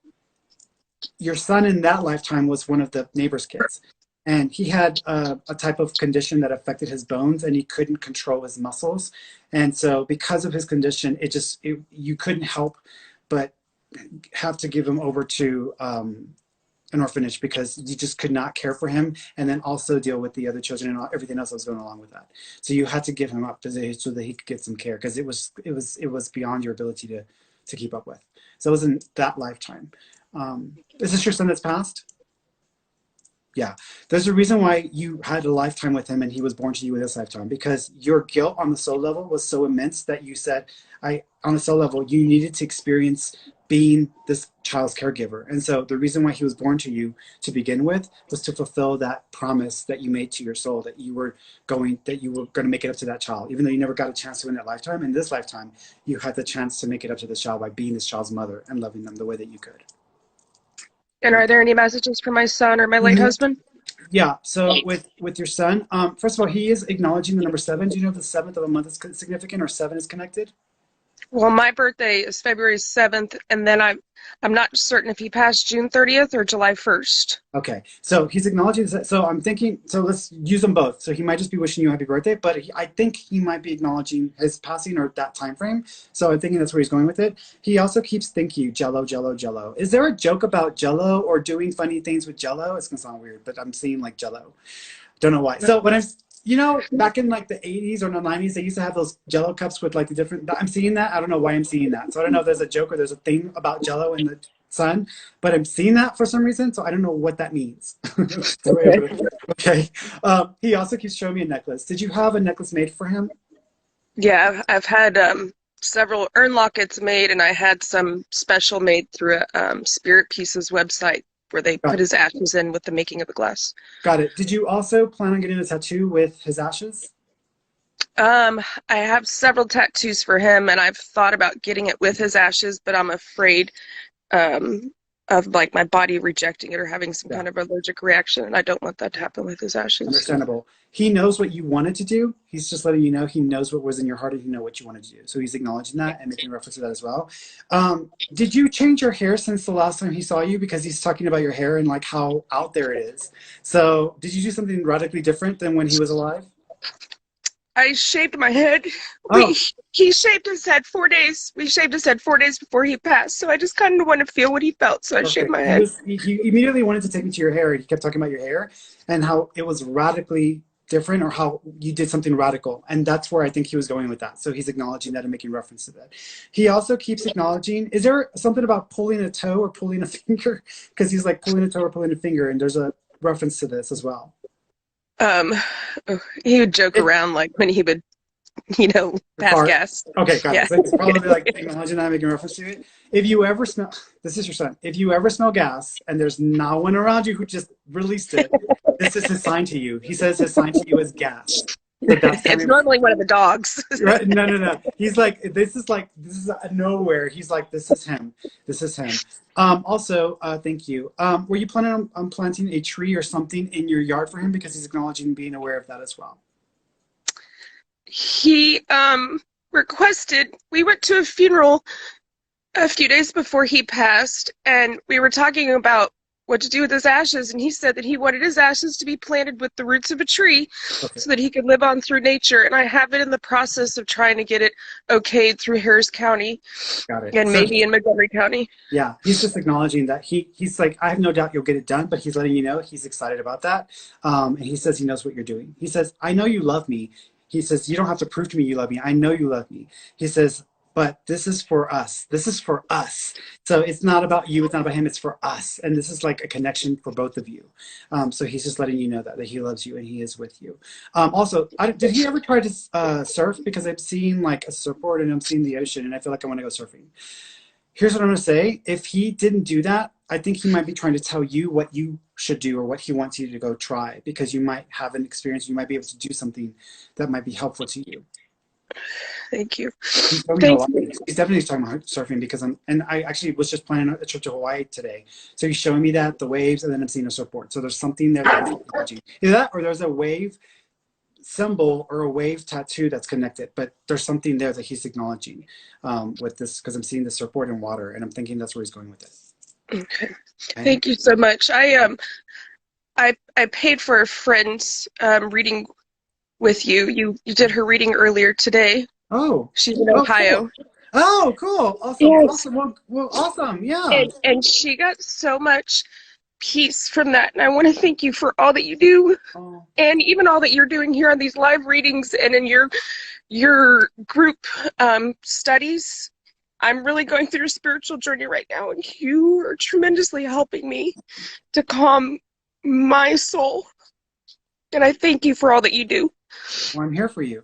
your son in that lifetime was one of the neighbor's kids and he had a type of condition that affected his bones and he couldn't control his muscles, and so because of his condition you couldn't help but have to give him over to an orphanage because you just could not care for him and then also deal with the other children and everything else that was going along with that. So you had to give him up so that he could get some care because it was beyond your ability to keep up with. So it was in that lifetime. Is this your son that's passed? Yeah, there's a reason why you had a lifetime with him and he was born to you in this lifetime because your guilt on the soul level was so immense that you said, on a soul level, you needed to experience being this child's caregiver. And so the reason why he was born to you to begin with was to fulfill that promise that you made to your soul that you were going to make it up to that child, even though you never got a chance to in that lifetime. In this lifetime, you had the chance to make it up to this child by being this child's mother and loving them the way that you could. And are there any messages for my son or my late Mhm. husband? Yeah. So with your son, first of all, he is acknowledging the number 7. Do you know if the 7th of a month is significant or 7 is connected? Well, my birthday is February 7th, and then I'm not certain if he passed June 30th or July 1st. Okay. So he's acknowledging this. So I'm thinking. So let's use them both. So he might just be wishing you a happy birthday, but I think he might be acknowledging his passing or that time frame. So I'm thinking that's where he's going with it. He also keeps thinking Jello, Jello, Jello. Is there a joke about Jello or doing funny things with Jello? It's gonna sound weird, but I'm seeing like Jello. Don't know why. So when back in like the 80s or the 90s, they used to have those Jello cups with like the different. I'm seeing that. I don't know why I'm seeing that. So I don't know if there's a joke or there's a thing about Jello in the sun, but I'm seeing that for some reason. So I don't know what that means. Okay. Okay. He also keeps showing me a necklace. Did you have a necklace made for him? Yeah, I've had several urn lockets made, and I had some special made through a Spirit Pieces website where they Got put it. his ashes in with the making of the glass. Got it. Did you also plan on getting a tattoo with his ashes? I have several tattoos for him, and I've thought about getting it with his ashes, but I'm afraid um, of like my body rejecting it or having some Yeah. kind of allergic reaction, and I don't want that to happen with his ashes. Understandable. He knows what you wanted to do. He's just letting you know he knows what was in your heart and he knows what you wanted to do. So he's acknowledging that and making reference to that as well. Did you change your hair since the last time he saw you? Because he's talking about your hair and like how out there it is. So did you do something radically different than when he was alive? I shaved my head. Oh, He shaved his head 4 days. We shaved his head 4 days before he passed. So I just kind of wanted to feel what he felt. So I shaved perfect. my He head. was he immediately wanted to take me to your hair. He kept talking about your hair and how it was radically different or how you did something radical. And that's where I think he was going with that. So he's acknowledging that and making reference to that. He also keeps acknowledging, is there something about pulling a toe or pulling a finger? Because he's like pulling a toe or pulling a finger, and there's a reference to this as well. Um, he would joke It, around like when he would, pass fart. gas. Okay, got Yeah. it. So it's probably like acknowledging that, making reference to it. If you ever smell, this is your son. If you ever smell gas and there's no one around you who just released it, this is his sign to you. He says his sign to you is gas. So that's kind It's of normally one of the dogs. right. No. He's like, this is nowhere. He's like, this is him. This is him. Also, thank you. Were you planning on planting a tree or something in your yard for him? Because he's acknowledging being aware of that as well. He requested, we went to a funeral a few days before he passed, and we were talking about what to do with his ashes, and he said that he wanted his ashes to be planted with the roots of a tree Okay. so that he could live on through nature. And I have it in the process of trying to get it okayed through Harris County Got it. and So maybe in Montgomery County. yeah, he's just acknowledging that he's like, I have no doubt you'll get it done, but he's letting you know he's excited about that. And he says he knows what you're doing. He says, I know you love me. He says, you don't have to prove to me you love me. I know you love me. He says, but this is for us. This is for us. So it's not about you. It's not about him. It's for us. And this is like a connection for both of you. So he's just letting you know that he loves you and he is with you. Also, did he ever try to surf? Because I've seen like a surfboard and I'm seeing the ocean and I feel like I want to go surfing. Here's what I'm going to say. If he didn't do that, I think he might be trying to tell you what you should do or what he wants you to go try, because you might have an experience. You might be able to do something that might be helpful to you. Thank you. He's talking Thank Hawaii. you. He's definitely talking about surfing because I actually was just planning a trip to Hawaii today. So he's showing me that, the waves, and then I'm seeing a surfboard. So there's something there that he's acknowledging. Either that or there's a wave symbol or a wave tattoo that's connected, but there's something there that he's acknowledging with this, because I'm seeing the surfboard in water and I'm thinking that's where he's going with it. Okay. Okay? Thank you so much. I paid for a friend's reading with you. You did her reading earlier today. Oh, She's in oh, Ohio. cool. Oh, cool. Awesome. Yes. Awesome. Well, awesome. Yeah. And she got so much peace from that. And I want to thank you for all that you do Oh, and even all that you're doing here on these live readings and in your group studies. I'm really going through a spiritual journey right now, and you are tremendously helping me to calm my soul. And I thank you for all that you do. well, I'm here for you.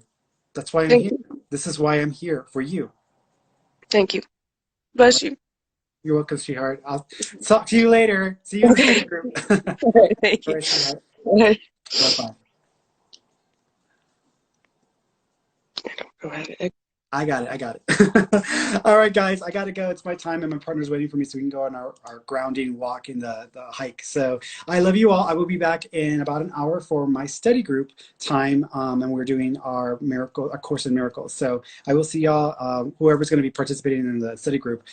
That's why I'm Thank here. you. This is why I'm here for you. Thank you. Bless you. You're welcome, sweetheart. I'll talk to you later. See you in the study group. Thank All you. right, sweetheart. Okay. Bye-bye. Go ahead. I got it. All right, guys, I got to go. It's my time, and my partner's waiting for me so we can go on our grounding walk in the hike. So I love you all. I will be back in about an hour for my study group time, and we're doing our Course in Miracles. So I will see y'all, whoever's going to be participating in the study group.